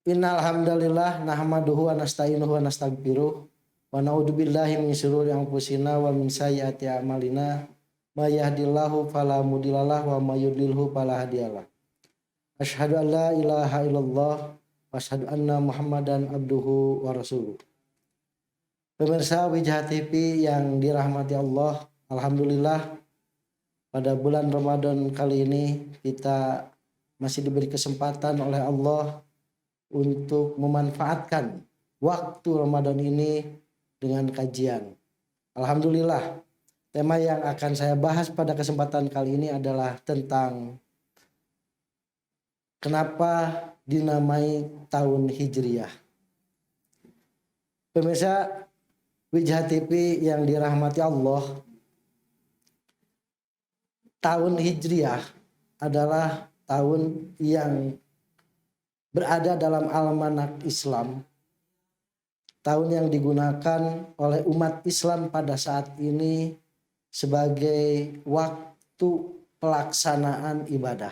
Innal hamdalillah nahmaduhu wa nasta'inuhu wa nastaghfiruh wa na'udzubillahi min syururi anfusina wa min sayyiati a'malina may yahdihillahu fala mudhillalah wa may yudlilhu fala hadiyalah. Asyhadu an la ilaha illallah wa asyhadu anna Muhammadan abduhu wa rasuluh. Pemirsa Wijah TV yang dirahmati Allah, alhamdulillah pada bulan Ramadan kali ini kita masih diberi kesempatan oleh Allah untuk memanfaatkan waktu Ramadan ini dengan kajian. Alhamdulillah, tema yang akan saya bahas pada kesempatan kali ini adalah tentang kenapa dinamai tahun Hijriah. Pemirsa Wijah TV yang dirahmati Allah, tahun Hijriah adalah tahun yang berada dalam almanak Islam, tahun yang digunakan oleh umat Islam pada saat ini sebagai waktu pelaksanaan ibadah.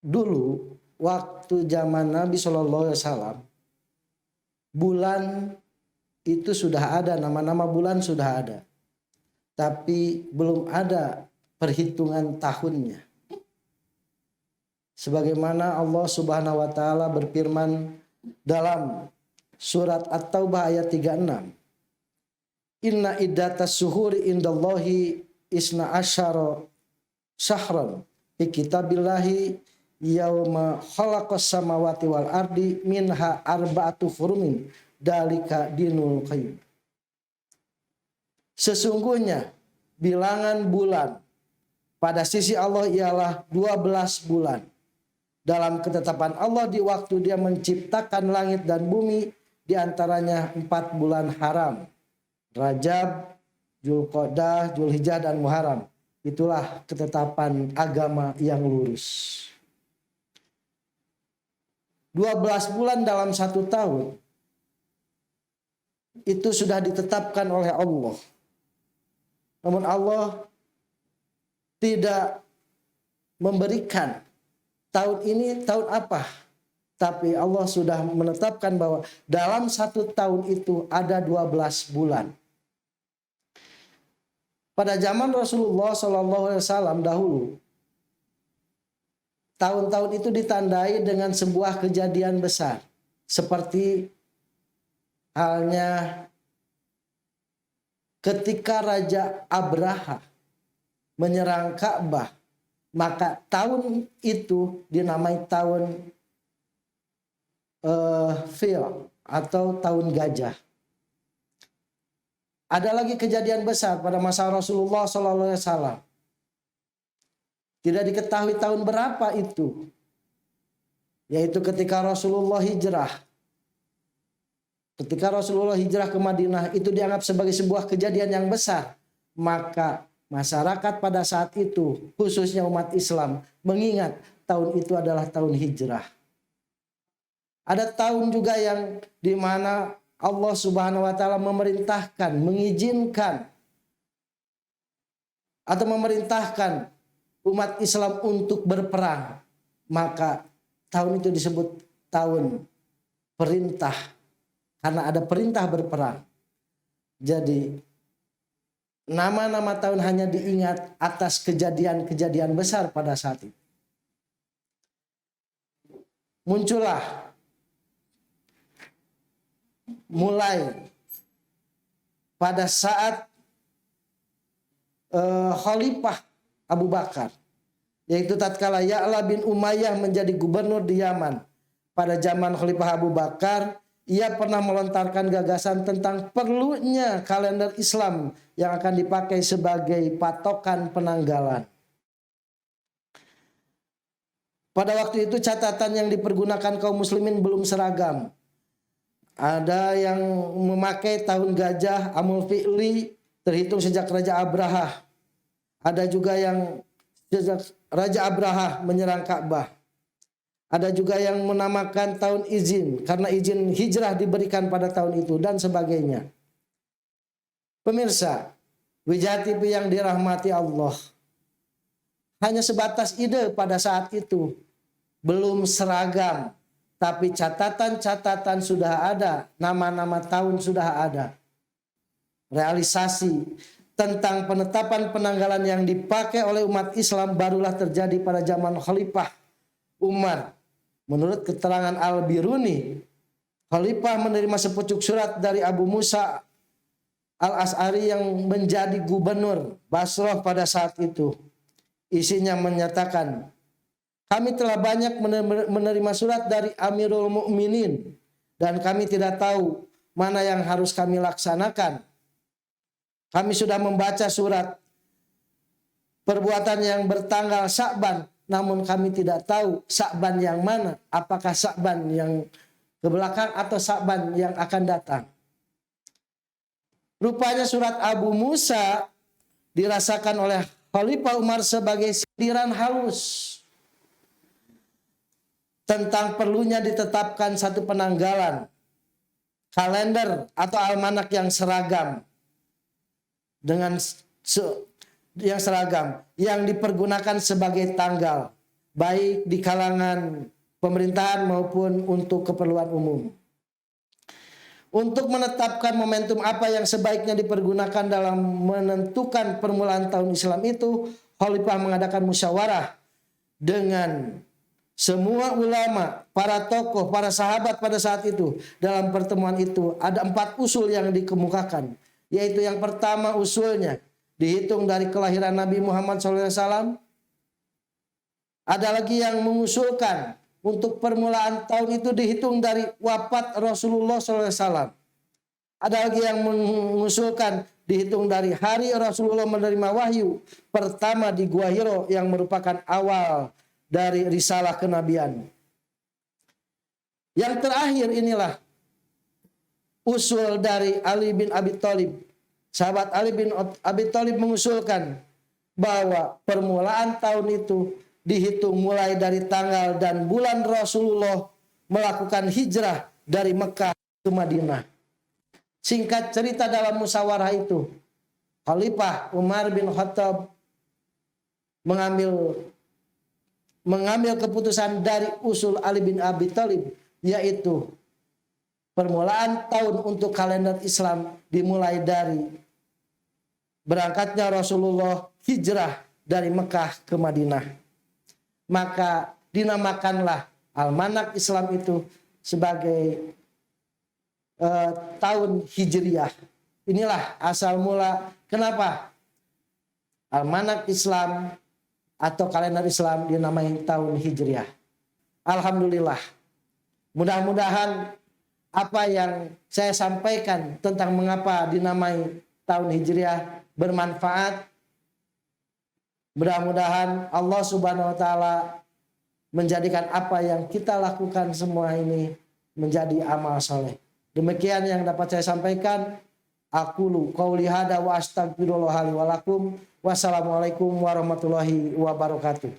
Dulu waktu zaman Nabi SAW, bulan itu sudah ada, nama-nama bulan sudah ada, tapi belum ada perhitungan tahunnya. Sebagaimana Allah Subhanahu wa taala berfirman dalam surat At-Taubah ayat 36. Inna iddatas suhuri indallahi isna asyara syahran fi kitabillahi yauma khalaqas samawati wal ardi minha arba'atu hurumin dalika dinul qayyim. Sesungguhnya bilangan bulan pada sisi Allah ialah 12 bulan. Dalam ketetapan Allah di waktu Dia menciptakan langit dan bumi, di antaranya 4 bulan haram. Rajab, Dzulqa'dah, Dzulhijjah dan Muharram. Itulah ketetapan agama yang lurus. 12 bulan dalam 1 tahun itu sudah ditetapkan oleh Allah. Namun Allah tidak memberikan tahun ini tahun apa, tapi Allah sudah menetapkan bahwa dalam 1 tahun itu ada 12 bulan. Pada zaman Rasulullah SAW dahulu, tahun-tahun itu ditandai dengan sebuah kejadian besar, seperti halnya ketika Raja Abraha menyerang Ka'bah, maka tahun itu dinamai tahun Fil atau tahun gajah. Ada lagi kejadian besar pada masa Rasulullah SAW. Tidak diketahui tahun berapa itu, yaitu ketika Rasulullah hijrah. Ketika Rasulullah hijrah ke Madinah, itu dianggap sebagai sebuah kejadian yang besar. Maka masyarakat pada saat itu, khususnya umat Islam, mengingat tahun itu adalah tahun hijrah. Ada tahun juga yang dimana Allah Subhanahu wa taala memerintahkan, mengizinkan atau memerintahkan umat Islam untuk berperang. Maka tahun itu disebut tahun perintah, karena ada perintah berperang. Jadi nama-nama tahun hanya diingat atas kejadian-kejadian besar pada saat itu. Muncullah mulai pada saat Khalifah Abu Bakar, yaitu tatkala Ya'la bin Umayyah menjadi gubernur di Yaman. Pada zaman Khalifah Abu Bakar, ia pernah melontarkan gagasan tentang perlunya kalender Islam yang akan dipakai sebagai patokan penanggalan. Pada waktu itu catatan yang dipergunakan kaum muslimin belum seragam. Ada yang memakai tahun gajah Amul Fi'li, terhitung sejak Raja Abraha. Ada juga yang sejak Raja Abraha menyerang Ka'bah. Ada juga yang menamakan tahun izin, karena izin hijrah diberikan pada tahun itu, dan sebagainya. Pemirsa Wijah TV yang dirahmati Allah, hanya sebatas ide pada saat itu, belum seragam, tapi catatan-catatan sudah ada, nama-nama tahun sudah ada. Realisasi tentang penetapan penanggalan yang dipakai oleh umat Islam barulah terjadi pada zaman Khalifah Umar. Menurut keterangan Al-Biruni, Khalifah menerima sepucuk surat dari Abu Musa Al-Asy'ari yang menjadi gubernur Basrah pada saat itu. Isinya menyatakan, kami telah banyak menerima surat dari Amirul Mukminin dan kami tidak tahu mana yang harus kami laksanakan. Kami sudah membaca surat perbuatan yang bertanggal Sya'ban, namun kami tidak tahu Sya'ban yang mana, apakah Sya'ban yang ke belakang atau Sya'ban yang akan datang. Rupanya surat Abu Musa dirasakan oleh Khalifah Umar sebagai sindiran halus tentang perlunya ditetapkan satu penanggalan, kalender atau almanak yang seragam yang dipergunakan sebagai tanggal baik di kalangan pemerintahan maupun untuk keperluan umum. Untuk menetapkan momentum apa yang sebaiknya dipergunakan dalam menentukan permulaan tahun Islam itu, Khalifah mengadakan musyawarah dengan semua ulama, para tokoh, para sahabat pada saat itu. Dalam pertemuan itu ada 4 usul yang dikemukakan, yaitu yang pertama usulnya dihitung dari kelahiran Nabi Muhammad SAW. Ada lagi yang mengusulkan untuk permulaan tahun itu dihitung dari wafat Rasulullah SAW. Ada lagi yang mengusulkan dihitung dari hari Rasulullah menerima wahyu pertama di Gua Hiro yang merupakan awal dari risalah kenabian. Yang terakhir inilah usul dari Ali bin Abi Thalib. Sahabat Ali bin Abi Thalib mengusulkan bahwa permulaan tahun itu dihitung mulai dari tanggal dan bulan Rasulullah melakukan hijrah dari Mekah ke Madinah. Singkat cerita, dalam musyawarah itu Khalifah Umar bin Khattab mengambil keputusan dari usul Ali bin Abi Thalib, yaitu permulaan tahun untuk kalender Islam dimulai dari berangkatnya Rasulullah hijrah dari Mekah ke Madinah. Maka dinamakanlah almanak Islam itu sebagai tahun Hijriyah. Inilah asal mula kenapa almanak Islam atau kalender Islam dinamai tahun Hijriyah. Alhamdulillah. Mudah-mudahan apa yang saya sampaikan tentang mengapa dinamai tahun Hijriyah bermanfaat. Mudah-mudahan Allah Subhanahu wa taala menjadikan apa yang kita lakukan semua ini menjadi amal soleh. Demikian yang dapat saya sampaikan. Aqulu qauli hada wa astaghfirullah li wa lakum. Wassalamualaikum warahmatullahi wabarakatuh.